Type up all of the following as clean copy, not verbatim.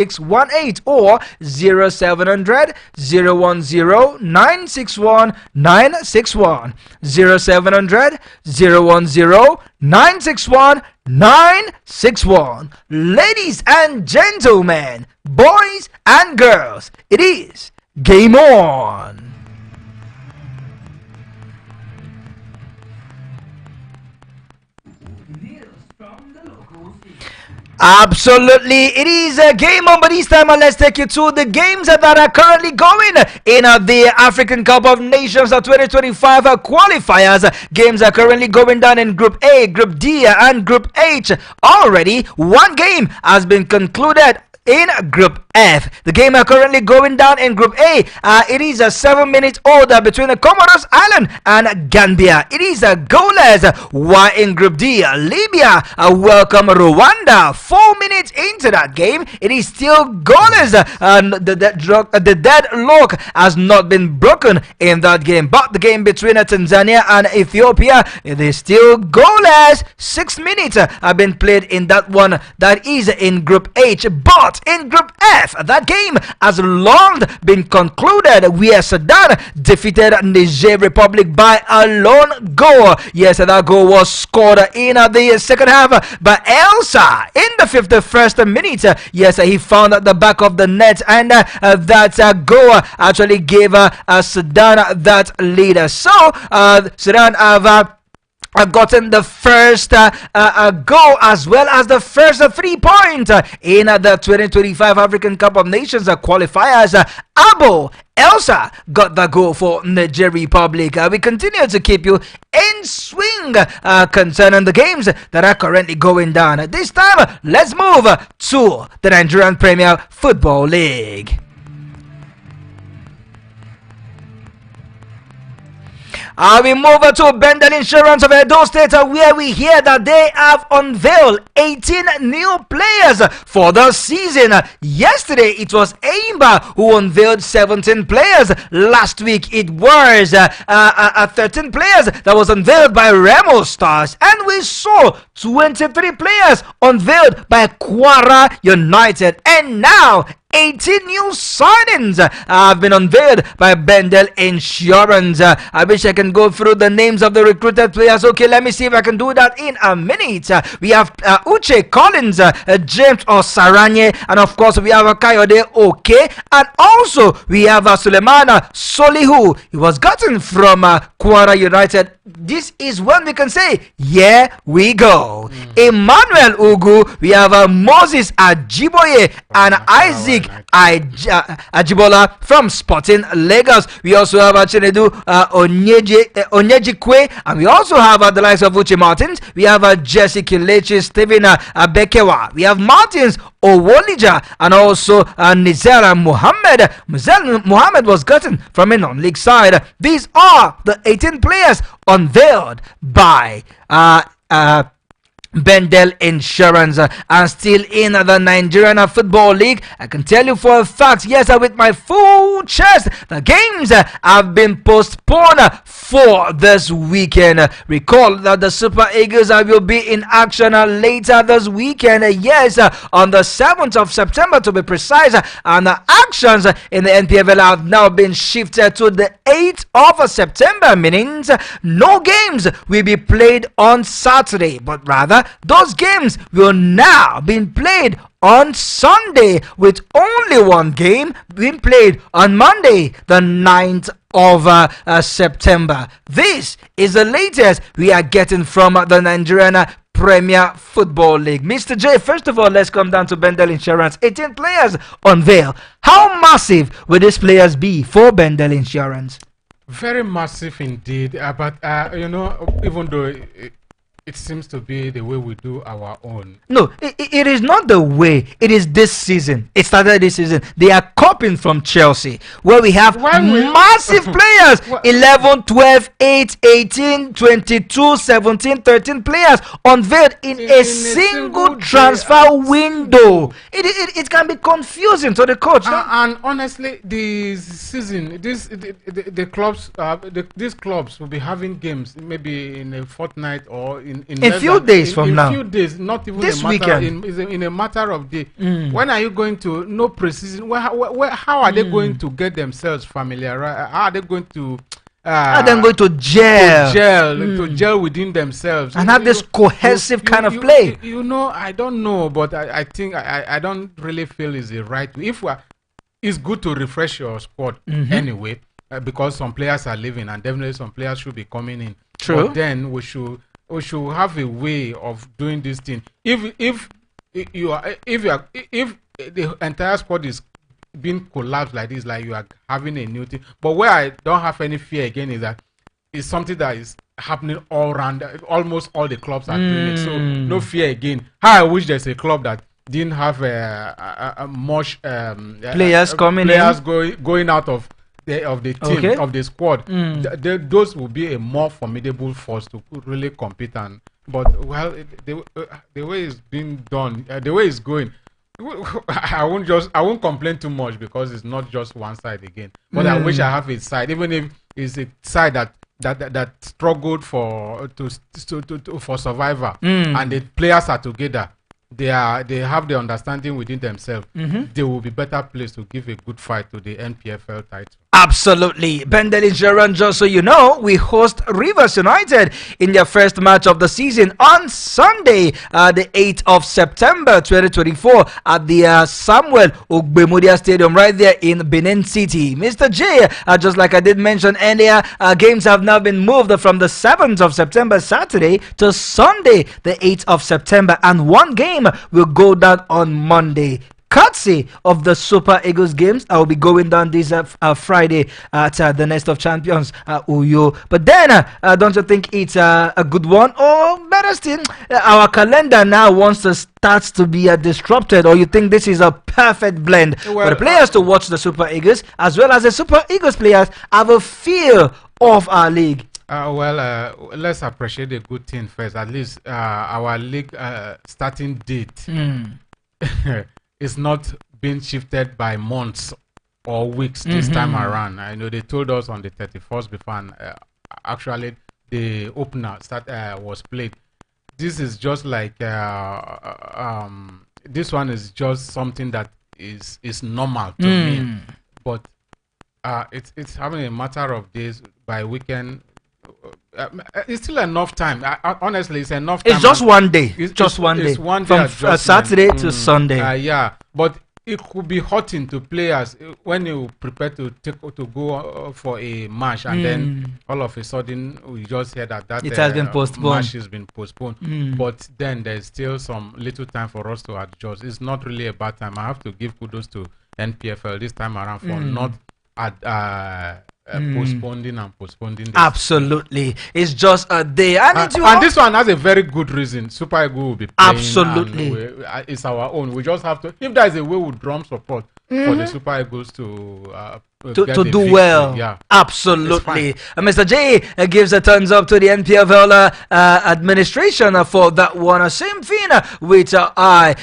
618 or 0700 010 961 961 0700 010 961 961. Ladies and gentlemen, boys and girls, it is game on. Absolutely, it is a game on, but this time let's take you to the games that are currently going in the African Cup of Nations 2025 qualifiers. Games are currently going down in Group A, Group D, and Group H. Already, one game has been concluded in Group F. The game are currently going down in Group A. It is a 7-minute order between the Comoros Island and Gambia. It is a goalless. While in Group D, Libya welcome Rwanda. 4 minutes into that game, it is still goalless. The deadlock has not been broken in that game. But the game between Tanzania and Ethiopia, it is still goalless. 6 minutes have been played in that one. That is in Group H. But in Group F, that game has long been concluded where Sudan defeated Niger Republic by a lone goal. Yes, that goal was scored in the second half by Elsa in the 51st minute. Yes, he found at the back of the net, and that goal actually gave Sudan that lead. So Sudan have gotten the first goal as well as the first 3 points in the 2025 African Cup of Nations qualifiers. Abo Elsa got the goal for Niger Republic. We continue to keep you in swing concerning the games that are currently going down. This time, let's move to the Nigerian Premier Football League. We move to Bendel Insurance of Edo State, where we hear that they have unveiled 18 new players for the season. Yesterday, it was Aimba who unveiled 17 players. Last week, it was 13 players that was unveiled by Remo Stars. And we saw 23 players unveiled by Kwara United. And now, 18 new signings have been unveiled by Bendel Insurance. I wish I can go through the names of the recruited players. Okay, let me see if I can do that in a minute. We have Uche Collins, James Osaranye, and of course we have Kayode Oke, and also we have Sulemana Solihu. He was gotten from Kwara United. This is when we can say, yeah, we go. Emmanuel Ugu, we have Moses Ajiboye and Isaac Ajibola from Sporting Lagos. We also have Chinedu Onyejikwe, and we also have the likes of Uche Martins. We have Jesse Kilechi, Stephen Bekewa. We have Martins Owolija, and also Nizera Muhammad. Nizera Muhammad was gotten from a non-league side. These are the 18 players unveiled by Bendel Insurance. And still in the Nigerian Football League, I can tell you for a fact, yes, with my full chest, the games have been postponed for this weekend. Recall that the Super Eagles will be in action later this weekend, yes, on the 7th of September to be precise, and the actions in the NPFL have now been shifted to the 8th of September, meaning no games will be played on Saturday, but rather those games will now be played on Sunday, with only one game being played on Monday, the 9th of September. This is the latest we are getting from the Nigerian Premier Football League. Mr. J, first of all, let's come down to Bendel Insurance. 18 players unveiled. How massive will these players be for Bendel Insurance? Very massive indeed. But you know, even though it seems to be the way we do our own. No, it is not the way. It is this season. It started this season. They are copying from Chelsea, where we have massive players. 11, 12, 8, 18, 22, 17, 13 players unveiled in a single transfer window. It can be confusing to the coach. And honestly, this season, the clubs, these clubs will be having games maybe in a fortnight or in in few days from now. In few days, not even this a matter, weekend. in a matter of days. When are you going to no precision? How are they going to get themselves familiarized? How are they going to? Are they going to gel? To gel within themselves and have this cohesive kind of play. I don't know, but I think I don't really feel is the right way. It's good to refresh your squad anyway, because some players are leaving and definitely some players should be coming in. True. But then we should have a way of doing this thing. If the entire squad is being collapsed like this, like you are having a new team. But where I don't have any fear again is that it's something that is happening all around. Almost all the clubs are doing it, so no fear again. How I wish there's a club that didn't have much players going out of the team of the squad. Those will be a more formidable force to really compete. But the way it's being done, the way it's going, I won't complain too much because it's not just one side again. But I wish I have a side, even if it's a side that struggled for survival, and the players are together. They have the understanding within themselves. They will be better placed to give a good fight to the NPFL title. Absolutely. Bendel Insurance, just so you know, we host Rivers United in their first match of the season on Sunday, the 8th of September 2024 at the Samuel Ogbemudia Stadium right there in Benin City. Mr. J, just like I did mention earlier, games have now been moved from the 7th of September, Saturday, to Sunday, the 8th of September, and one game will go down on Monday. Courtesy of the Super Eagles games, I will be going down this Friday at the Nest of Champions, Uyo. But then, don't you think it's a good one? Or better still, our calendar now wants to start to be disrupted, or you think this is a perfect blend for the players to watch the Super Eagles, as well as the Super Eagles players have a feel of our league? Let's appreciate the good thing first. At least our league starting date is not being shifted by months or weeks this time around. I know they told us on the 31st before, and actually the opener was played. This is just like this one is just something that is normal to me, but it's having a matter of days by weekend. It's still enough time. Honestly, it's enough time. It's just one day. It's one day. From Saturday to Sunday. Yeah, but it could be hurting to players when you prepare to go for a match, and then all of a sudden we just hear that it has been postponed. Match has been postponed. But then there's still some little time for us to adjust. It's not really a bad time. I have to give kudos to NPFL this time around for not postponing this. Absolutely, it's just a day, and this one has a very good reason. Super Eagles will be playing. Absolutely, it's our own. We just have to. If there is a way, we drum support for the Super Eagles to do well. Yeah, absolutely. Mr. J gives a thumbs up to the NPFL administration for that one. Same thing with I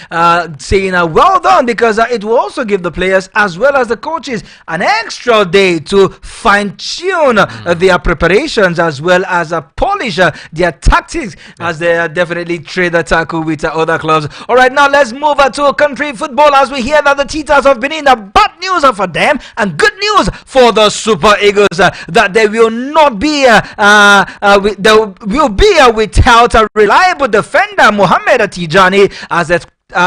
saying well done, because it will also give the players as well as the coaches an extra day to fine-tune their preparations, as well as polish their tactics, as they definitely trade the tackle with other clubs. All right, now let's move to country football, as we hear that the Cheetahs have been in bad news for them and good news for the Super Eagles, that they will not be without a reliable defender, Mohamed Tijani, as a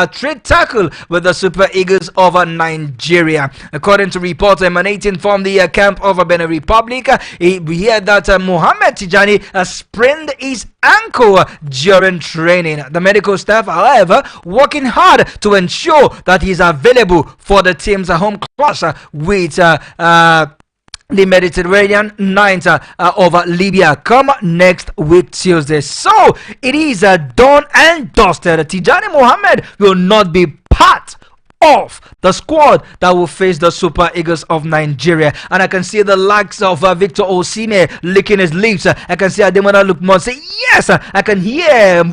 trade tackle with the Super Eagles of Nigeria. According to reports emanating from the camp of Benin Republic, we hear that Mohamed Tijani sprained his ankle during training. The medical staff, however, working hard to ensure that he's available for the team's home clash with the Mediterranean Knights of Libya come next week Tuesday. So it is done and dusted. Tijani Mohammed will not be part of the squad that will face the Super Eagles of Nigeria. And I can see the likes of Victor Oseni licking his lips. I can see Ademola Lookman say yes. I can hear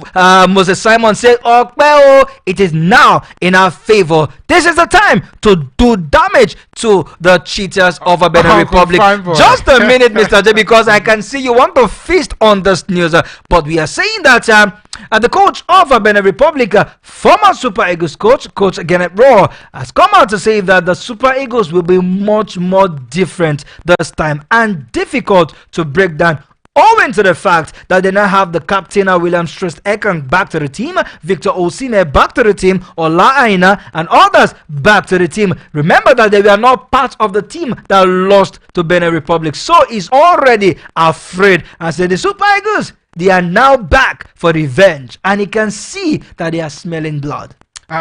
Moses Simon say, oh, well, it is now in our favor. This is the time to do damage to the cheaters of a Benin Republic. Just a minute, Mr. J, because I can see you want to feast on this news. But we are saying that the coach of Benin Republic, former Super Eagles coach Kenneth Rowe, has come out to say that the Super Eagles will be much more different this time and difficult to break down, owing to the fact that they now have the captain William Strauss-Ekong back to the team, Victor Oseni back to the team, Ola Aina and others back to the team. Remember that they were not part of the team that lost to Benin Republic, so he's already afraid and said the Super Eagles, they are now back for revenge, and he can see that they are smelling blood.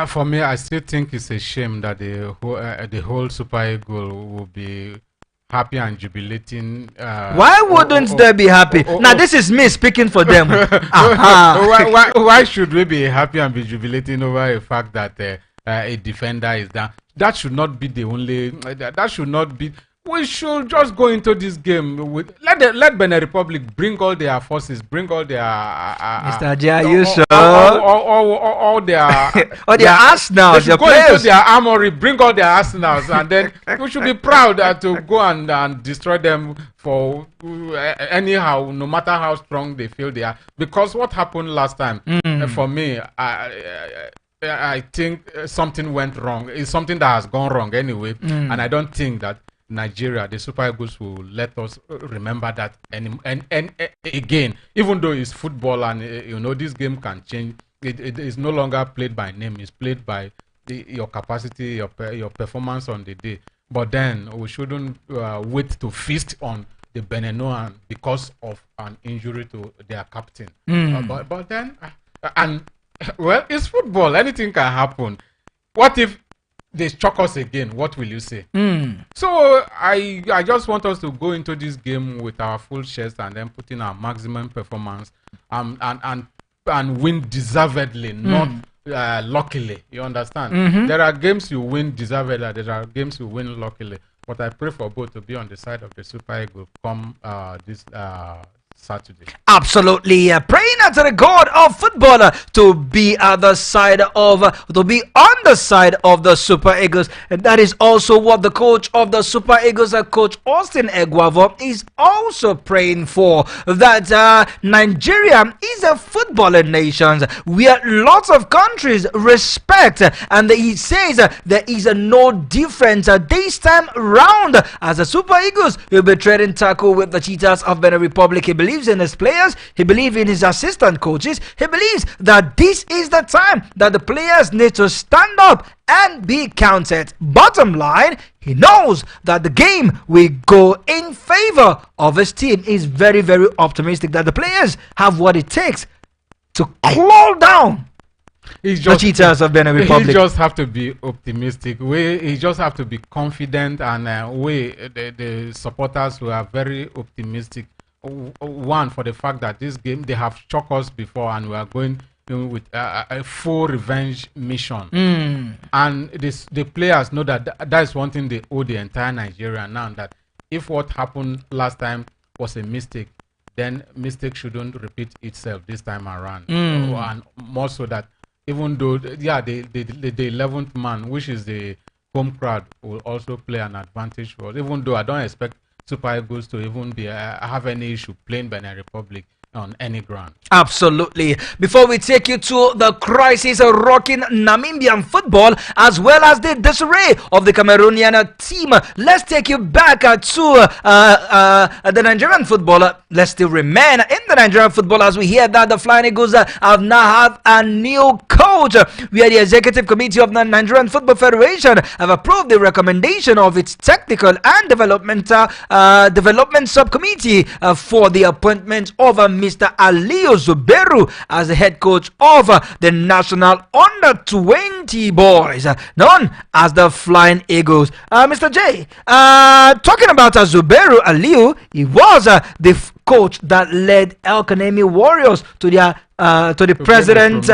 For me, I still think it's a shame that the whole Super Eagle will be happy and jubilating. Why wouldn't they be happy? Now, this is me speaking for them. Why should we be happy and be jubilating over the fact that a defender is down? That should not be the only. That should not be. We should just go into this game with let Benin Republic bring all their forces, bring all their Mr. J, are you sure? All their arsenals, they should go into their armory, bring all their arsenals, and then we should be proud to go and destroy them for anyhow, no matter how strong they feel they are. Because what happened last time, for me, I think something went wrong. It's something that has gone wrong anyway, and I don't think that Nigeria, the Super Eagles, will let us remember that and again, even though it's football and this game can change. It is no longer played by name; it's played by your capacity, your performance on the day. But then we shouldn't wait to feast on the Beninoan because of an injury to their captain. But then, well, it's football; anything can happen. What if they shock us again? What will you say? So I just want us to go into this game with our full chest and then put in our maximum performance and win deservedly, not luckily. You understand? There are games you win deservedly, there are games you win luckily. But I pray for both to be on the side of the Super Eagles come this Saturday. Absolutely, praying to the God of football to be on the side of the Super Eagles, and that is also what the coach of the Super Eagles, Coach Austin Eguavoen, is also praying for. That Nigeria is a footballing nation where lots of countries respect, and he says there is no difference this time round as the Super Eagles will be trading tackle with the Cheetahs of Benin Republic. He believes in his players, he believes in his assistant coaches, he believes that this is the time that the players need to stand up and be counted. Bottom line, he knows that the game will go in favor of his team. He's very, very optimistic that the players have what it takes to claw down the Cheetahs of Benin Republic. He just have to be optimistic. He just have to be confident, and the supporters who are very optimistic. One, for the fact that this game, they have shocked us before, and we are going with a full revenge mission. And the players know that that is one thing they owe the entire Nigeria now, that if what happened last time was a mistake, then mistake shouldn't repeat itself this time around. And more so that even though the 11th man, which is the home crowd, will also play an advantage for us, even though I don't expect Super Eagles to even have any issue playing Benin Republic on any ground. Absolutely. Before we take you to the crisis rocking Namibian football as well as the disarray of the Cameroonian team, let's take you back to the Nigerian football. Let's still remain in the Nigerian football as we hear that the Flying Eagles have now have a new coach. We are the Executive Committee of the Nigerian Football Federation have approved the recommendation of its technical and development subcommittee for the appointment of Mr. Aliyu Zuberu as the head coach of the national under-20 boys known as the Flying Eagles. Mr. J, talking about Zuberu Aliyu, he was the coach that led El Kanemi Warriors to the President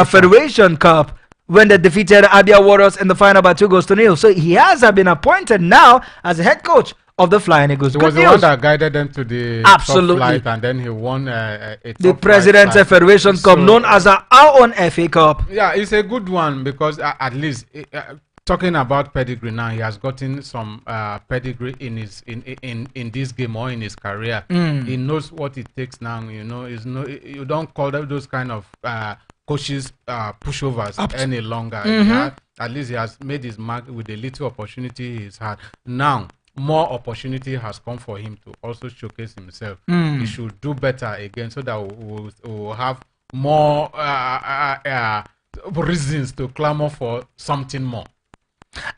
Federation Cup. when they defeated Abia Warriors in the final by 2-0. So he has been appointed now as the head coach of the Flying Eagles. It was the one that guided them to the top flight, and then he won the President's Federation Cup, known as our own FA Cup. Yeah, it's a good one because at least talking about pedigree now, he has gotten some pedigree in his in this game or in his career. He knows what it takes now. You know, you don't call them those kind of coaches pushovers any longer. At least he has made his mark with the little opportunity he's had. Now more opportunity has come for him to also showcase himself. He should do better again so that we'll have more reasons to clamor for something more.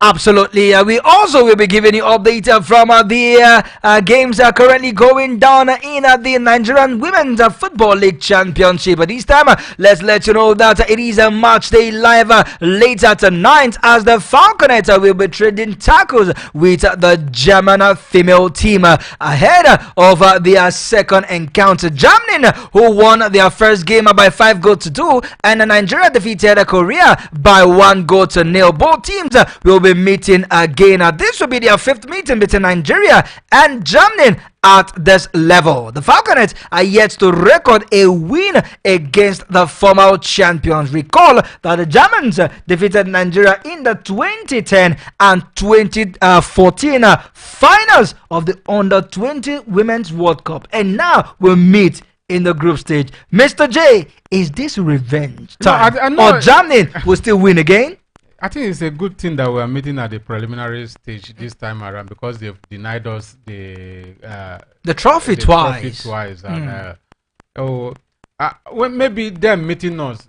Absolutely. We also will be giving you update from the games are currently going down in the Nigerian Women's Football League Championship. But this time, let's let you know that it is a match day live later tonight as the Falconets will be trading tackles with the German female team ahead of their second encounter. Germany, who won their first game by 5-2, and Nigeria defeated Korea by 1-0. Both teams will be meeting again. This will be their fifth meeting between Nigeria and Germany at this level. The Falconets are yet to record a win against the former champions. Recall that the Germans defeated Nigeria in the 2010 and 2014 finals of the Under-20 Women's World Cup, and now we'll meet in the group stage. Mr. J, is this revenge time? Or Germany will still win again? I think it's a good thing that we are meeting at the preliminary stage this time around because they've denied us the trophy twice. And, when maybe them meeting us,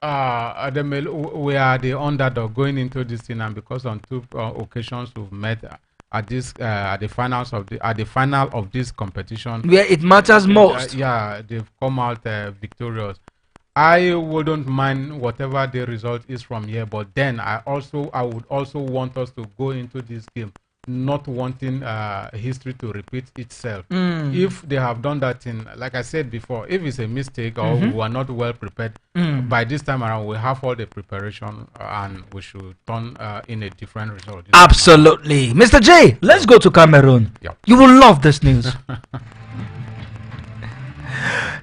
we are the underdog going into this thing, and because on two occasions we've met at the final of this competition where it matters most. Yeah, they've come out victorious. I wouldn't mind whatever the result is from here, but then I would also want us to go into this game not wanting history to repeat itself. If they have done that thing, like I said before, if it's a mistake or we are not well prepared, by this time around we have all the preparation and we should turn in a different result. Absolutely. Mr. J, let's go to Cameroon. Yep. You will love this news.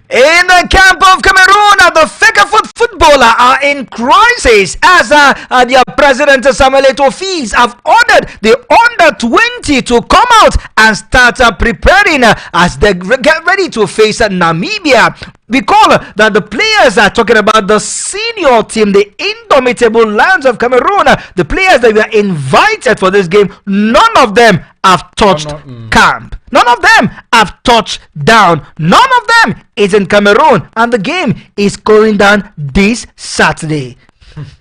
In the camp of Cameroon, the Fecafoot footballer are in crisis as their president Samuel Eto'o have ordered the under-20 to come out and start preparing as they get ready to face Namibia. We call that the players are talking about the senior team, the indomitable Lions of Cameroon. The players that were invited for this game, none of them have touched camp. None of them have touched down. None of them is in Cameroon, and the game is going down this Saturday.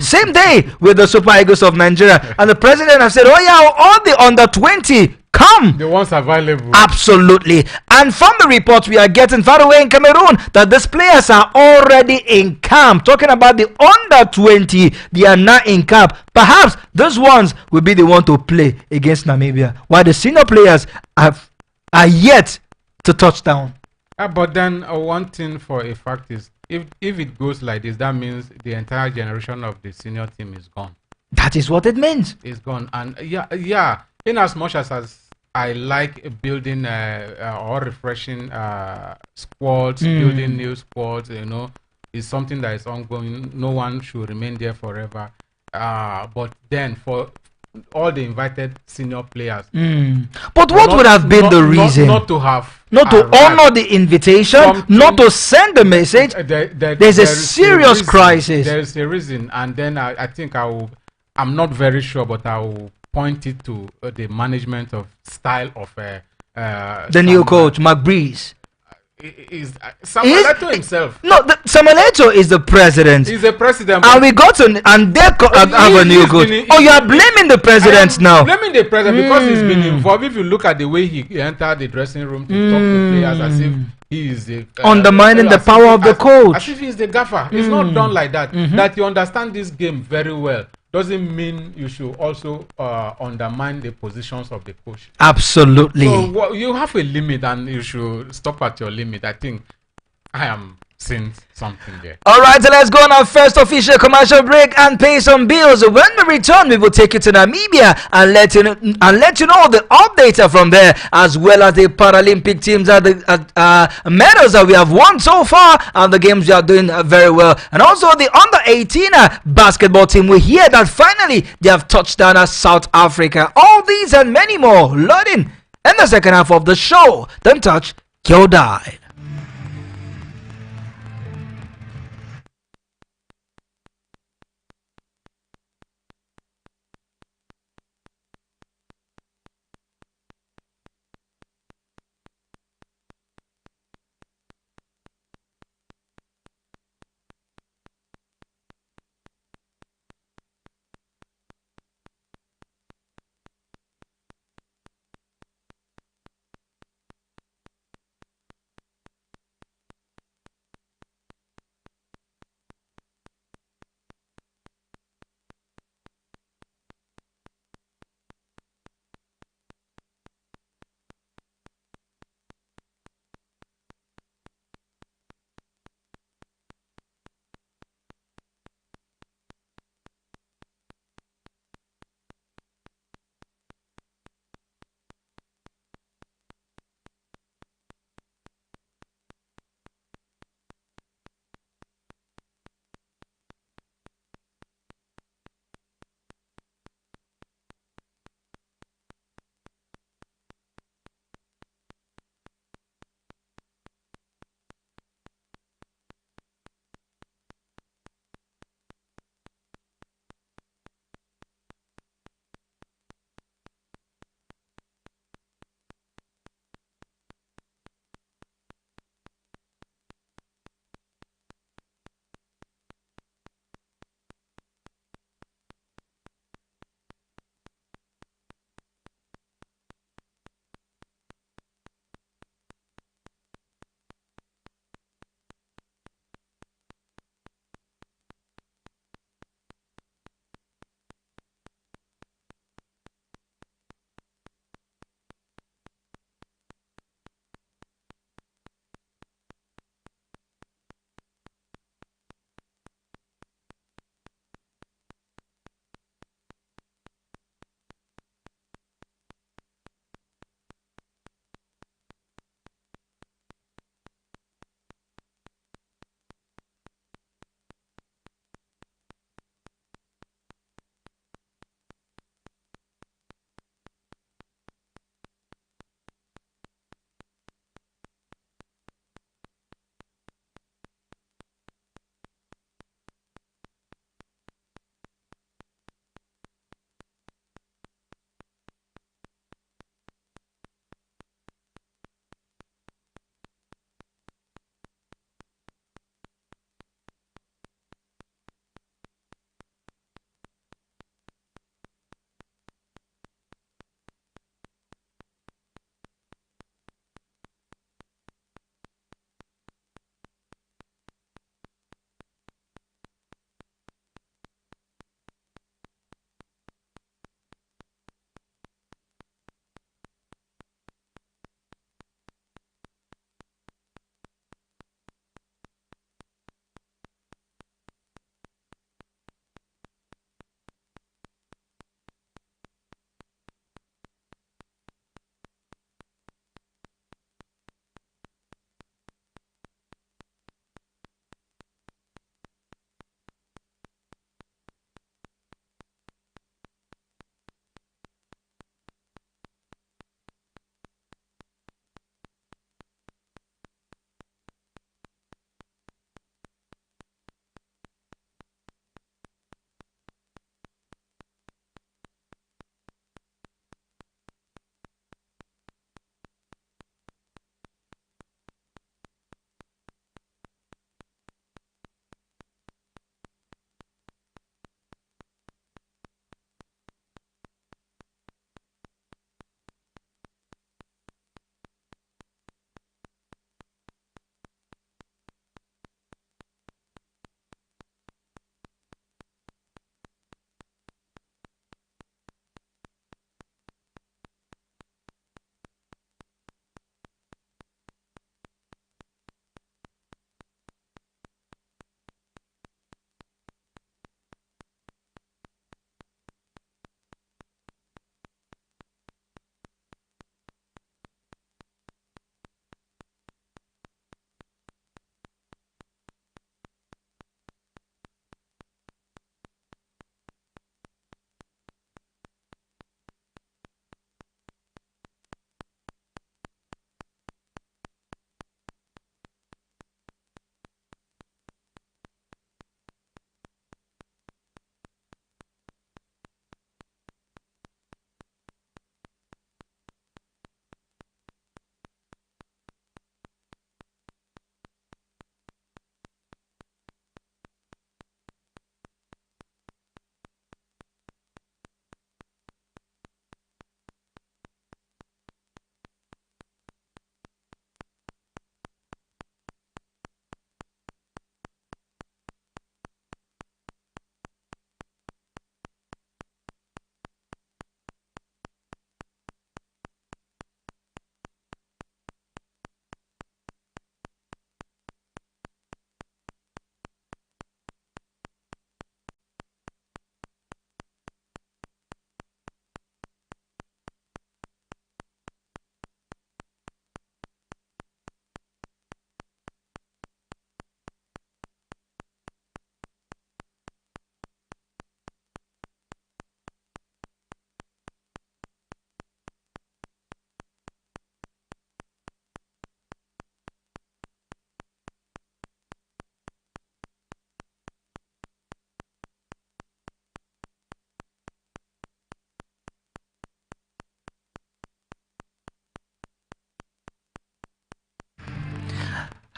Same day with the Super Eagles of Nigeria, and the president has said, "Oh yeah, all the under-20 come." The ones available. Absolutely. And from the reports we are getting far away in Cameroon, that these players are already in camp. Talking about the under-20, they are now in camp. Perhaps those ones will be the one to play against Namibia, while the senior players are yet to touch down. But then one thing for a fact is, if it goes like this, that means the entire generation of the senior team is gone. That is what it means. It's gone. And yeah. In as much as I like building or refreshing squads, building new squads, is something that is ongoing. No one should remain there forever. But then for all the invited senior players. But what would have been the reason? Not to honor the invitation, not to send the message. There's a serious crisis. There is a reason, and then I think I'm not very sure, but I will point it to the management of style of the new coach, McBreeze. Is Samuel Eto'o himself? No, Samuel Eto'o is the president. He's the president. And we got to, and they have a new coach. You are blaming the president now. Blaming the president because he's been involved. If you look at the way he entered the dressing room to talk to players as if he is the undermining the power of the coach. As if he's the gaffer. It's not done like that. That you understand this game very well doesn't mean you should also undermine the positions of the coach. Absolutely. So you have a limit and you should stop at your limit. I think I am seen something there. Alright, so let's go on our first official commercial break and pay some bills. When we return, we will take you to Namibia and let you know the updates from there, as well as the Paralympic teams and the medals that we have won so far, and the games we are doing very well. And also the under 18 basketball team, we hear that finally they have touched down at South Africa. All these and many more loading in the second half of the show. Don't touch your dial.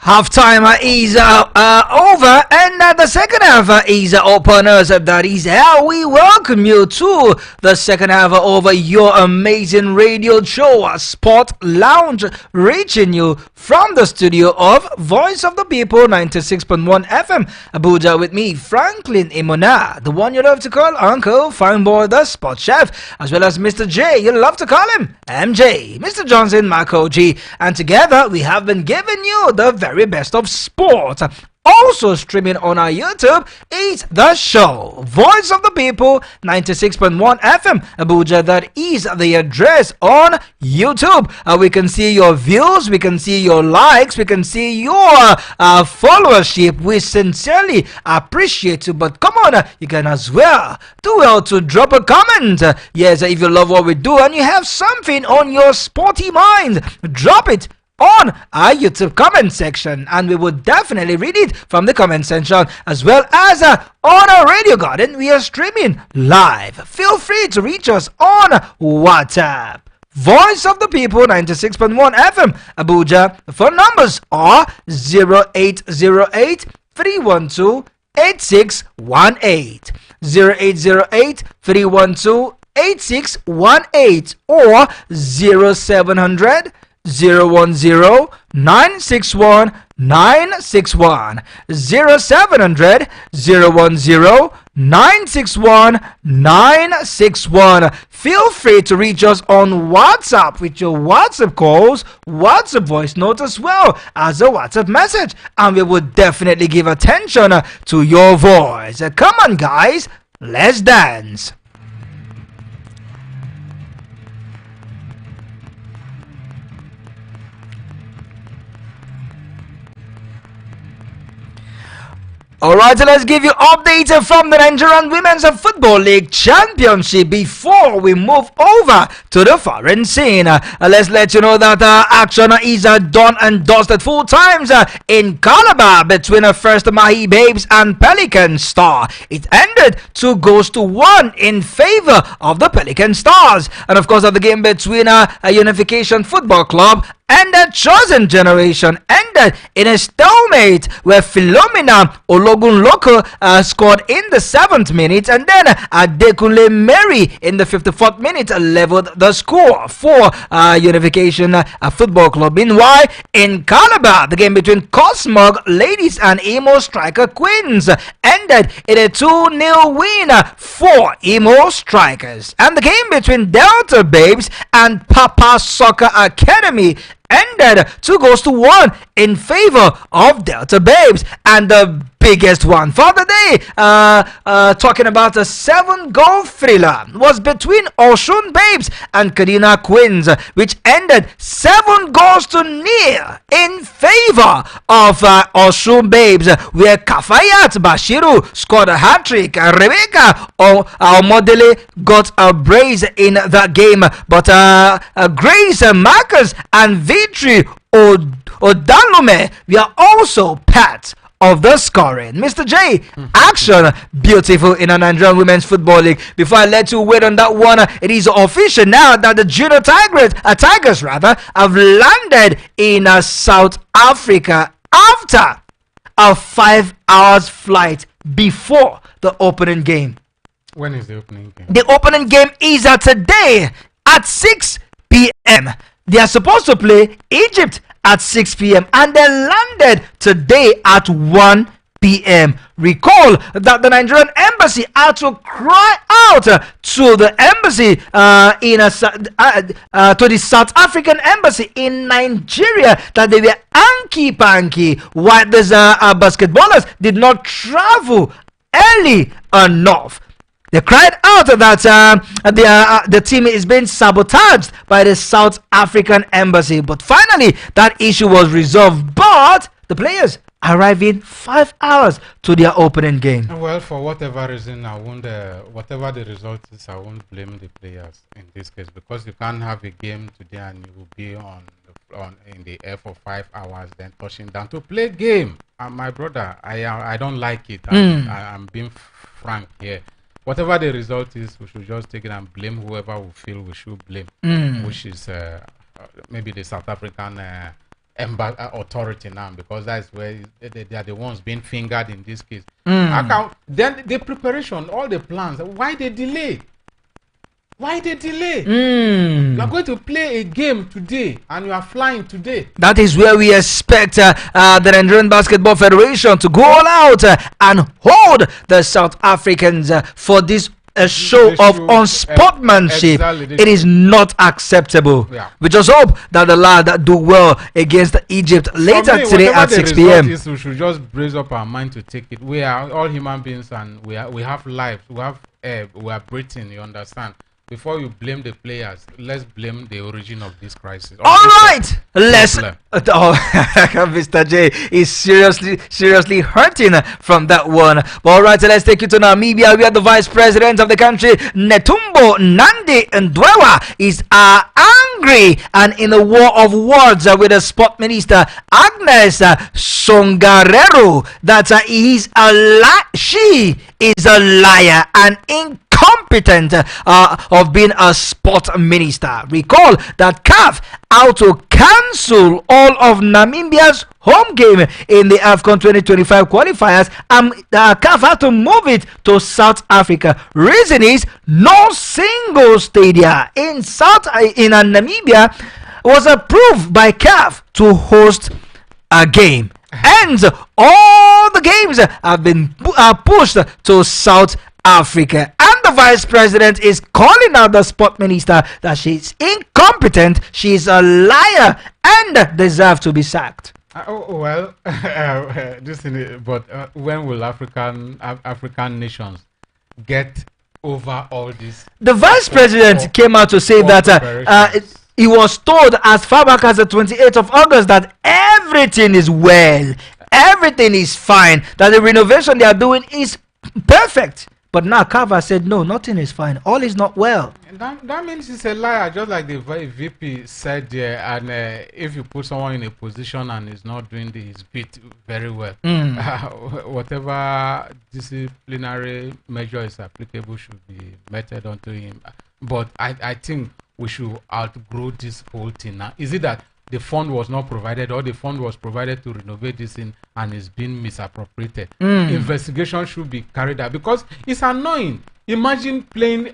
Halftime is over, and the second half is upon us. That is how we welcome you to the second half of your amazing radio show, Sport Lounge, reaching you from the studio of Voice of the People 96.1 FM Abuja with me, Franklin Imona, the one you love to call Uncle Fine Boy, the Sport Chef, as well as Mr. J, you love to call him MJ, Mr. Johnson, Marco G, and together we have been giving you the very best of sport. Also streaming on our YouTube is the show Voice of the People 96.1 FM Abuja. That is the address on YouTube. We can see your views, we can see your likes, we can see your followership. We sincerely appreciate you. But come on, you can as well do well to drop a comment. Yes, if you love what we do and you have something on your sporty mind, drop it on our YouTube comment section, and we will definitely read it from the comment section, as well as on our Radio Garden. We are streaming live. Feel free to reach us on WhatsApp. Voice of the People 96.1 FM Abuja. The phone numbers are 0808 312 8618, 0808 312 8618, or 0700 010 961 961, 0700 010 961 961. Feel free to reach us on WhatsApp with your WhatsApp calls, WhatsApp voice note, as well as a WhatsApp message, and we will definitely give attention to your voice. Come on, guys, let's dance. Alright, so let's give you updates from the Nigerian Women's Football League Championship before we move over to the foreign scene. Let's let you know that action is done and dusted full times in Calabar between First Mahi Babes and Pelican Star. It ended 2-1 in favor of the Pelican Stars. And of course, the game between Unification Football Club and the Chosen Generation ended in a stalemate where Philomena Ologunloko scored in the 7th minute, and then Adekunle Mary in the 54th minute leveled the score for Unification Football Club. Meanwhile, in Calabar, the game between Cosmog Ladies and Imo Striker Queens ended in a 2-0 win for Imo Strikers. And the game between Delta Babes and Papa Soccer Academy ended 2-1 in favor of Delta Babes. And the biggest one for the day, talking about a 7-goal thriller, was between Oshun Babes and Kadina Queens, which ended 7-0 in favor of Oshun Babes, where Kafayat Bashiru scored a hat-trick. Rebecca Omodele got a brace in that game, but Grace Marcus and Victory Odalume were also part of the scoring. Mr. J, action beautiful in a Nigerian Women's Football League. Before I let you wait on that one, it is official now that the Junior Tigers have landed in South Africa after a 5-hour flight before the opening game. When is the opening game? The opening game is today at 6 p.m. They are supposed to play Egypt at 6 p.m. and they landed today at 1 p.m. Recall that the Nigerian embassy had to cry out to the embassy to the South African embassy in Nigeria that they were hanky-panky while these basketballers did not travel early enough. They cried out that the team is being sabotaged by the South African embassy. But finally, that issue was resolved. But the players arriving 5 hours to their opening game. Well, for whatever reason, I won't. Whatever the result is, I won't blame the players in this case, because you can't have a game today and you will be in the air for 5 hours, then touching down to play game. My brother, I don't like it. I'm being frank here. Whatever the result is, we should just take it and blame whoever we feel we should blame, which is maybe the South African authority now, because that's where they are the ones being fingered in this case. Then the preparation, all the plans, why they delay? Why they delay? You are going to play a game today and you are flying today. That is where we expect the Nigerian Basketball Federation to go all out and hold the South Africans for this show of unsportsmanship. Exactly. It is not acceptable. Yeah. We just hope that the lad do well against Egypt later today at 6 p.m. We should just brace up our mind to take it. We are all human beings and we have lives. We have air. We are breathing. You understand? Before you blame the players, let's blame the origin of this crisis. All right, let's. Mr. J is seriously hurting from that one. But all right, so let's take you to Namibia. We have the Vice President of the country, Netumbo Nandi Ndwewa, is angry and in a war of words with the Sport Minister Agnes Songarero that she is a liar and incompetent of being a sport minister. Recall that CAF out to cancel all of Namibia's home game in the AFCON 2025 qualifiers, and CAF had to move it to South Africa. Reason is no single stadium in Namibia was approved by CAF to host a game. And all the games have been pushed to South Africa, and the Vice President is calling out the Sport Minister that she's incompetent, she's a liar, and deserves to be sacked. But when will African nations get over all this? The Vice President came out to say that he was told as far back as the 28th of August that everything is well, everything is fine, that the renovation they are doing is perfect. But now Kava said, no, nothing is fine. All is not well. That means he's a liar, just like the VP said there. And if you put someone in a position and he's not doing his bit very well, whatever disciplinary measure is applicable should be meted onto him. But I think we should outgrow this whole thing now. Is it that the fund was not provided, or the fund was provided to renovate this thing and is being misappropriated? Investigation should be carried out, because it's annoying. Imagine playing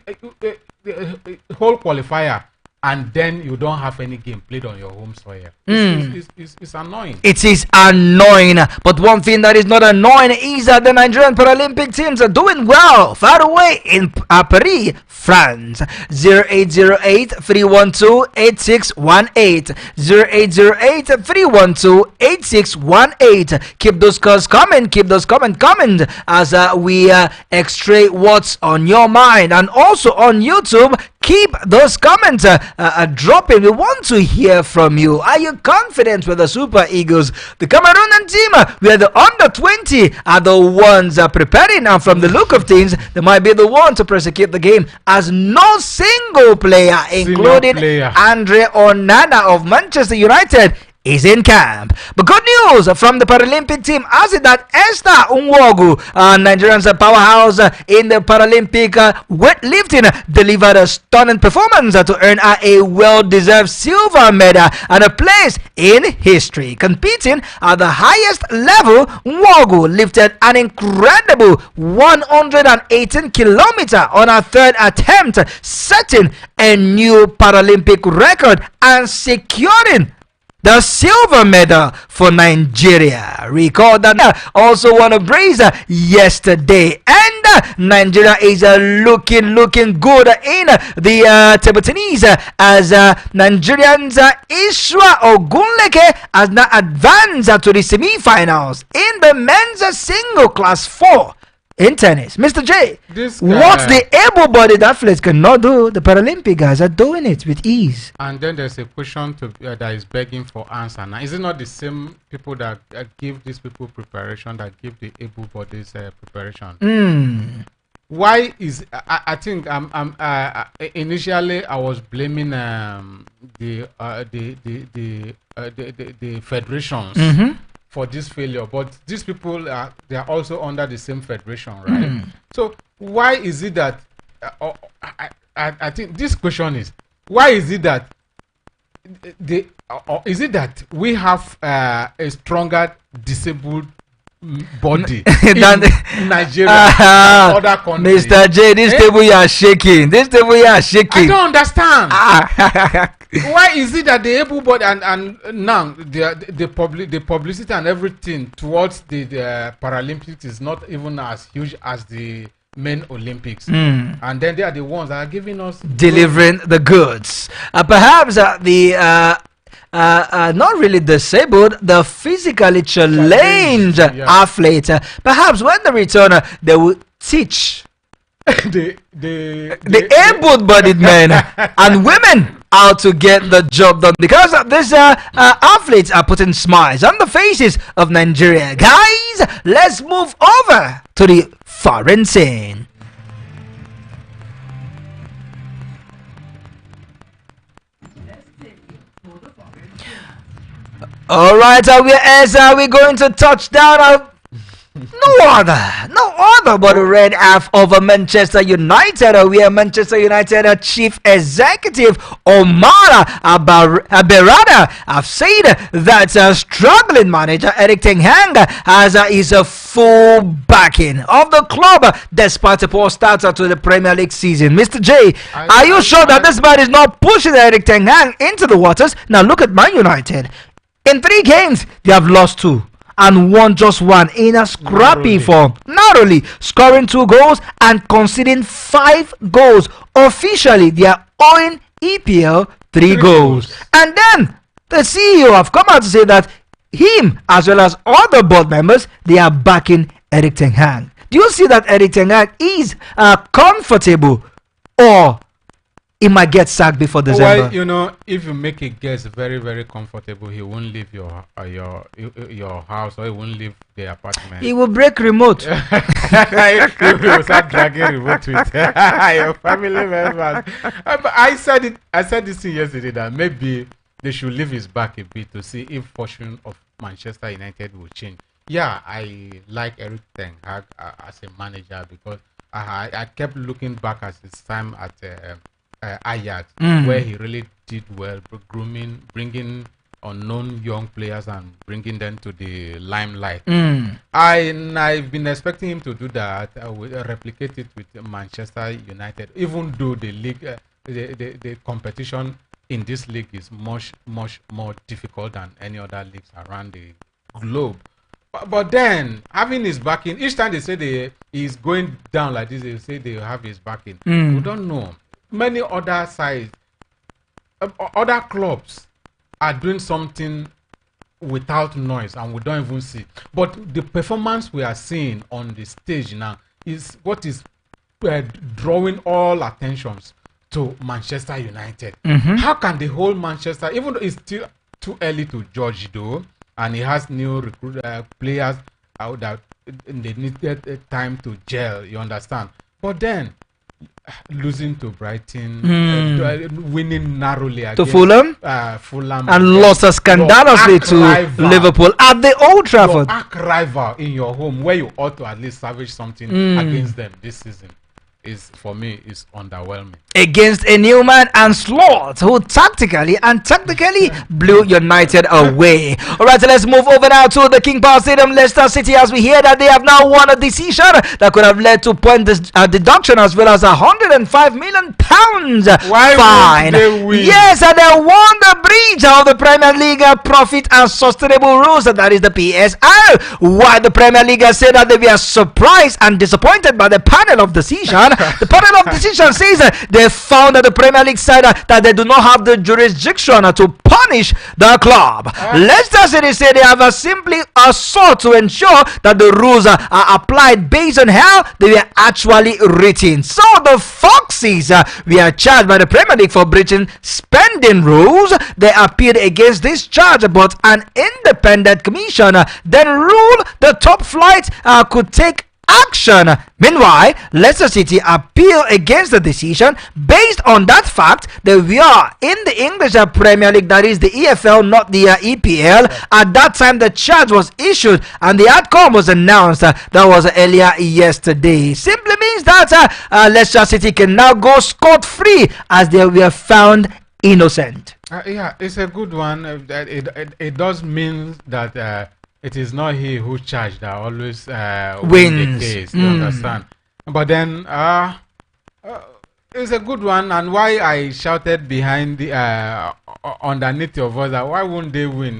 the whole qualifier and then you don't have any game played on your home soil. It's annoying. It is annoying. But one thing that is not annoying is that the Nigerian Paralympic teams are doing well far away in Paris, France. 0808-312-8618. 0808-312-8618. Keep those calls coming. Keep those comments coming as we extray what's on your mind. And also on YouTube, keep those comments dropping. We want to hear from you. Are you confident with the Super Eagles? The Cameroonian team, where the under 20 are the ones preparing, and from the look of things, they might be the one to prosecute the game, as no single player, including Andre Onana of Manchester United, is in camp. But good news from the Paralympic team as it that Esther Unwogu, Nigerian's powerhouse in the Paralympic weightlifting, delivered a stunning performance to earn her a well-deserved silver medal and a place in history. Competing at the highest level, Unwogu lifted an incredible 118 kilometers on her third attempt, setting a new Paralympic record and securing the silver medal for Nigeria. Recall that also won a brace yesterday, and Nigeria is looking good in the table tennis as Nigerians Ishwa Ogunleke has now advanced to the semi-finals in the men's single class 4 in tennis. Mr. J, what the able-bodied athletes cannot do, the Paralympic guys are doing it with ease. And then there's a question that is begging for answer. Now, is it not the same people that give these people preparation that give the able-bodied preparation? Why is I think initially I was blaming the federations for this failure, but these people they are also under the same federation, right? So why is it that I think this question is, why is it that is it that we have a stronger disabled body than in Nigeria than other countries? Mr. J, this table you are shaking. This table you are shaking. I don't understand. Why is it that the able body and now the publicity and everything towards the Paralympics is not even as huge as the main Olympics, and then they are the ones that are giving us delivering the goods. Perhaps the not really disabled, the physically challenged athlete. Perhaps when they return, they will teach the able-bodied men and women how to get the job done, because these athletes are putting smiles on the faces of Nigeria. Guys, let's move over to the foreign scene. Alright, we're going to touch down no other but the red half of Manchester United, where Manchester United Chief Executive Omar Aberada have said that struggling manager Erik ten Hag has his full backing of the club despite a poor start to the Premier League season. Mr. J, are you sure that this man is not pushing Erik ten Hag into the waters? Now look at Man United. In 3 games, they have lost 2 and won just 1 in a scrappy form. Narrowly scoring 2 goals and conceding 5 goals. Officially, they are owing EPL 3 goals. And then the CEO have come out to say that him as well as other board members, they are backing Erik ten Hag. Do you see that Erik ten Hag is comfortable, or he might get sacked before December? Well, you know, if you make a guest very, very comfortable, he won't leave your house, or he won't leave the apartment. He will break remote. He will start dragging remote with your family members. But I said this thing yesterday, that maybe they should leave his back a bit to see if fortune of Manchester United will change. Yeah, I like Erik ten Hag as a manager, because I kept looking back at his time at Ajax, where he really did well, bringing unknown young players and bringing them to the limelight. I've been expecting him to do that. I will replicate it with Manchester United, even though the league, the competition in this league is much more difficult than any other leagues around the globe. But then, having his backing, each time they say he's going down like this, they say they have his backing. We don't know. Many other sides, other clubs are doing something without noise, and we don't even see. But the performance we are seeing on the stage now is what is drawing all attentions to Manchester United. How can the whole Manchester, even though it's still too early to judge though, and he has new players out that they needed time to gel, you understand? But then, losing to Brighton, winning narrowly against Fulham, and lost scandalously to Liverpool at the Old Trafford. Your arch rival in your home, where you ought to at least salvage something against them this season, is, for me, is underwhelming. Against a Newman and Slot, who tactically and tactically blew United away. Alright, so let's move over now to the King Power Stadium, Leicester City, as we hear that they have now won a decision that could have led to point deduction as well as £105 million fine. They win? Yes, and they won the breach of the Premier League Profit and Sustainable Rules, that is the PSR. While the Premier League said that they were surprised and disappointed by the panel of decision, the panel of decision says they found that the Premier League said that they do not have the jurisdiction to punish the club. Leicester City said they have simply sought to ensure that the rules are applied based on how they were actually written. So the Foxes were charged by the Premier League for breaching spending rules. They appealed against this charge, but an independent commission then ruled the top flight could take action. Meanwhile, Leicester City appeal against the decision based on that fact that we are in the English Premier League, that is the EFL, not the EPL. At that time, the charge was issued and the outcome was announced. That was earlier yesterday. Simply means that Leicester City can now go scot-free as they were found innocent. Yeah, it's a good one. It does mean that it is not he who charged that always wins the case. You understand? But then it's a good one, and why I shouted behind the underneath your voice that why won't they win?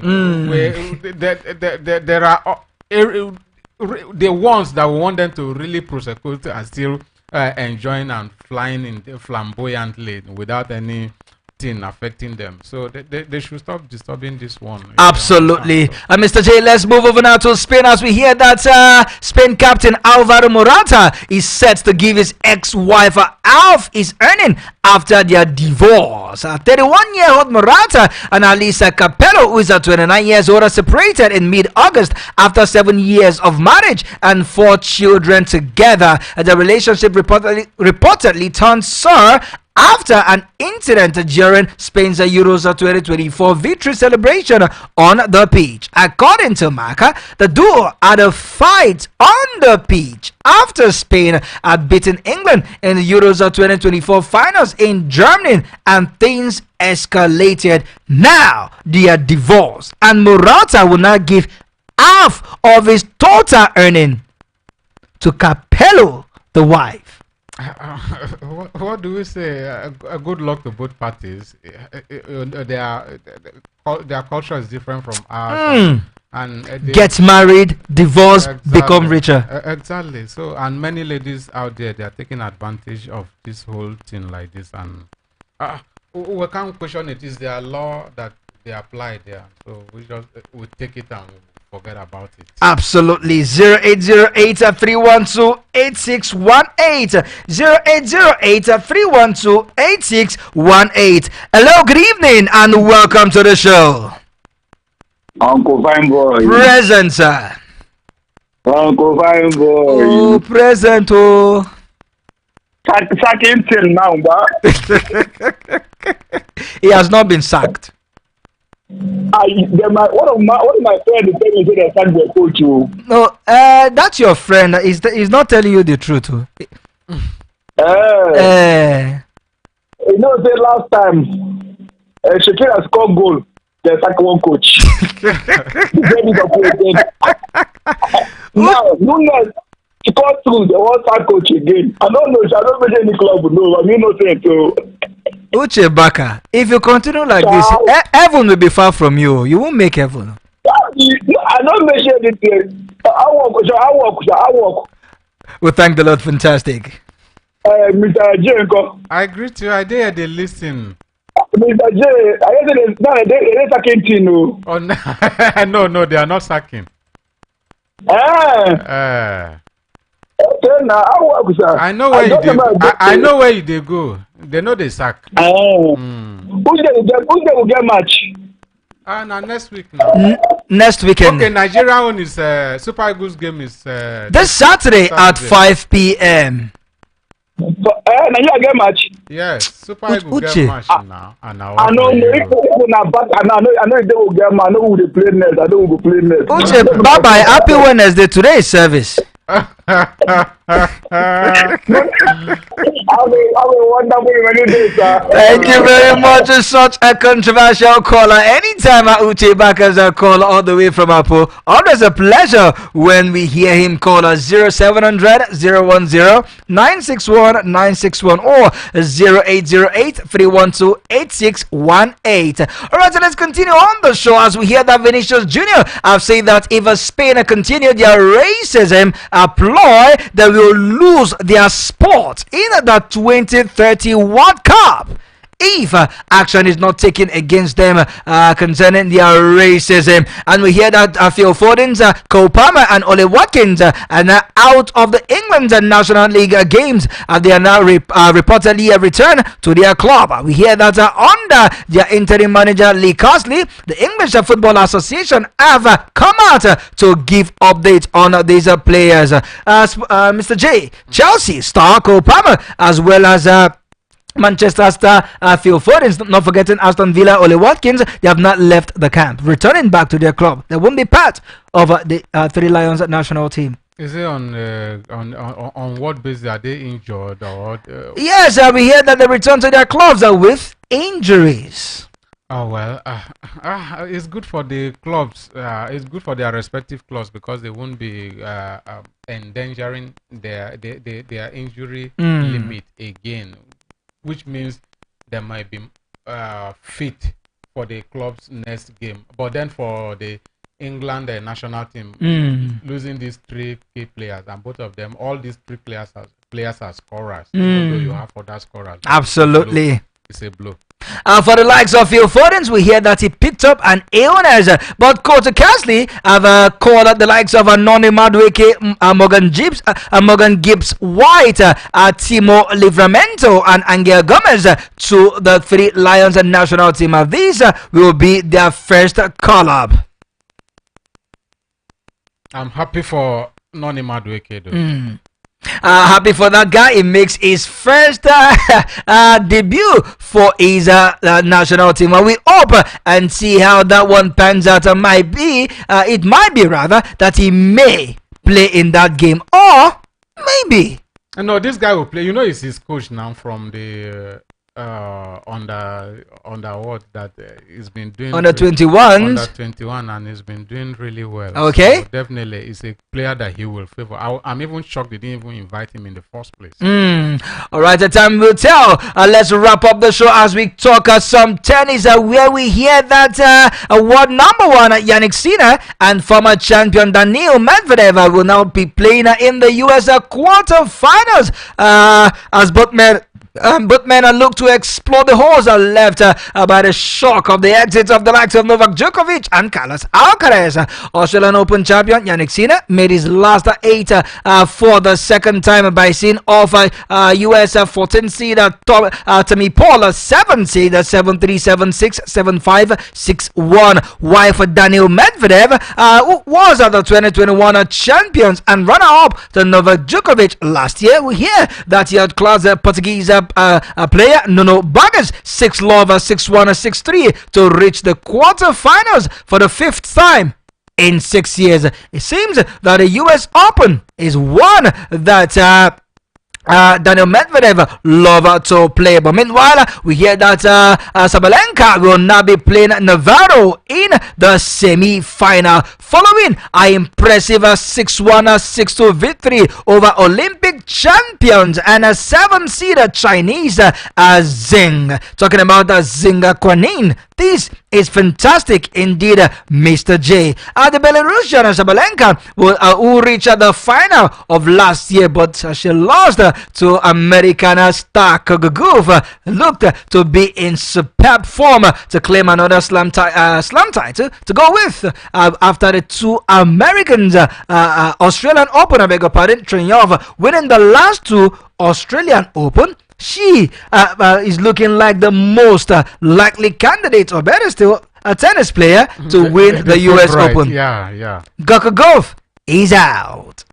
There are the ones that want them to really prosecute are still enjoying and flying in flamboyantly without any affecting them, so they should stop disturbing this one. Absolutely. Mr. J, let's move over now to Spain as we hear that Spain captain Alvaro Morata is set to give his ex-wife half his earning after their divorce. 31-year-old Morata and Alisa Capello, who is 29 years old, are separated in mid-August after 7 years of marriage and 4 children together. The relationship reportedly turned sour after an incident during Spain's Euros 2024 victory celebration on the pitch. According to Marca, the duo had a fight on the pitch after Spain had beaten England in the Euros 2024 finals in Germany, and things escalated. Now they are divorced, and Morata will now give half of his total earning to Capello, the wife. What do we say? A good luck to both parties. Their culture is different from ours, and gets married, divorce, become richer. Exactly. So, and many ladies out there, they are taking advantage of this whole thing like this, and we can't question it. Is their law that they apply there? So we take it and forget about it. Absolutely. 0808-312-8618. 0808-312-8618. Hello, good evening, and welcome to the show. Uncle Fine Boy. Present, sir. Uncle Fine Boy. Oh, present, oh. Sack him till now, but he has not been sacked. one of my friends tell me they sacked the coach. No, that's your friend. He's not telling you the truth. You know, the last time Shakira scored goal, they sacked one coach. Now, Nunes scored 2, they want sack coach again. I don't know. I don't mention any club. No, I mean nothing. So. Uche Baka, if you continue like this, heaven will be far from you. You won't make heaven. I don't mention anything. I walk. We thank the Lord. Fantastic. Mr. Jenko. I agree to you. I did listen. Mr. J, they're sacking Tino. Oh, no, they are not sacking. Okay, now I walk, sir. I know where they go. They know they sack. Who's will get match? Now next week now. Next weekend. Okay, Nigeria on is Super Eagles game is this Saturday at 5 p.m. Nigeria get match. Yes, Super Eagles get match now. I know if they will get match. I know who they play next. I know who will play next. Uche, bye-bye. Happy Wednesday. Today is service. Have a wonderful many days, sir. Thank you very much. It's such a controversial caller. Anytime Uche Baka's a caller all the way from Apo, always a pleasure when we hear him call us 0700-010-961-961 or 0808-312-8618. Alright, so let's continue on the show as we hear that Vinicius Jr. have said that if Spain continue their racism ploy, they will lose their spot in the 2030 World Cup if action is not taken against them concerning their racism. And we hear that Phil Foden's, Cole Palmer and Ole Watkins are now out of the England National League games. They are now reportedly returned to their club. We hear that under their interim manager Lee Carsley, the English Football Association have come out to give updates on these players. Mr. J, Chelsea star Cole Palmer, as well as Manchester star Phil Foden, not forgetting Aston Villa Ole Watkins, they have not left the camp, returning back to their club. They won't be part of the Three Lions national team. Is it on what basis? Are they injured or? Yes, we hear that they return to their clubs with injuries. Oh well, it's good for the clubs. It's good for their respective clubs because they won't be endangering their injury limit again, which means they might be fit for the club's next game. But then for the England national team, losing these 3 key players, and both of them, all these 3 players are scorers. Even though you have other scorers, Absolutely. It's a blow. For the likes of Phil Foden, we hear that he picked up an illness, but Coach Casley have called out the likes of Noni Madueke, Morgan Gibbs White, Timo Livramento, and Angel Gomez to the 3 Lions national team. These will be their first call-up. I'm happy for Noni Madueke though. Happy for that guy. He makes his first debut for his national team. We hope and see how that one pans out. It might be rather that he may play in that game, or maybe. No, this guy will play. You know, he's his coach now from the under what that he's been doing under 21, and he's been doing really well. Okay, so definitely it's a player that he will favor. I'm even shocked they didn't even invite him in the first place. All right, the time will tell. Let's wrap up the show as we talk some tennis, where we hear that world number 1 Yannick Sinner and former champion Daniil Medvedev will now be playing in the US quarterfinals as both men look to explore the holes left by the shock of the exits of the likes of Novak Djokovic and Carlos Alcaraz. Australian Open champion Yannick Sinner made his last 8 for the second time by seeing off US 14 seed Tommy Paul 7 seed 7-3, 7-6, 7-5, 6-1. While for Daniil Medvedev, who was the 2021 champions and runner-up to Novak Djokovic last year, we hear that he outclassed the Portuguese player Nuno Bagas 6-love, 6-1, 6-3 to reach the quarterfinals for the 5th time in 6 years. It seems that the US Open is one that Daniil Medvedev love to play. But meanwhile, we hear that Sabalenka will now be playing Navarro in the semi-final following an impressive 6-1, 6-2 victory over Olympic champions and a 7-seed Chinese Zheng. Talking about Zheng Guanin. This is fantastic indeed, Mr. J. The Belarusian Sabalenka who reached the final of last year, but she lost to American star Kogugov, looked to be in superb form to claim another slam title to go with after the 2 Americans, Australian Open, I beg your pardon, Trinyov winning the last 2 Australian Open. She is looking like the most likely candidate, or better still, a tennis player to win the US Open. Yeah. Gokogov is out.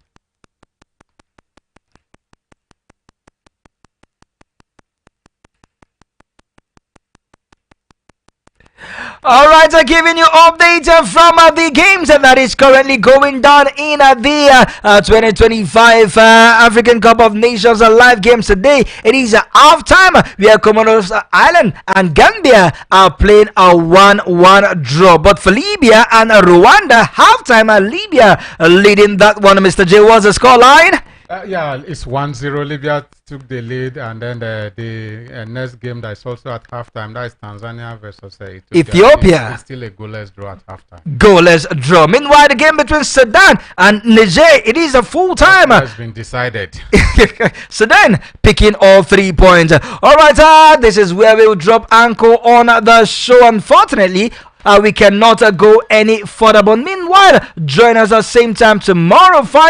Alright, giving you update from the games that is currently going down in the 2025 African Cup of Nations live games today. It is halftime where Comoros Island and Gambia are playing a 1-1 draw. But for Libya and Rwanda, halftime, Libya leading that one. Mr. J, what's the scoreline? It's 1-0. Libya took the lead, and then the next game that is also at halftime, that is Tanzania versus Ethiopia. It's still a goalless draw at halftime. Goalless draw. Meanwhile, the game between Sudan and Niger, it is a full time. It has been decided. Sudan picking all 3 points. All right, this is where we will drop anchor on the show. Unfortunately, we cannot go any further. But meanwhile, join us at the same time tomorrow, 5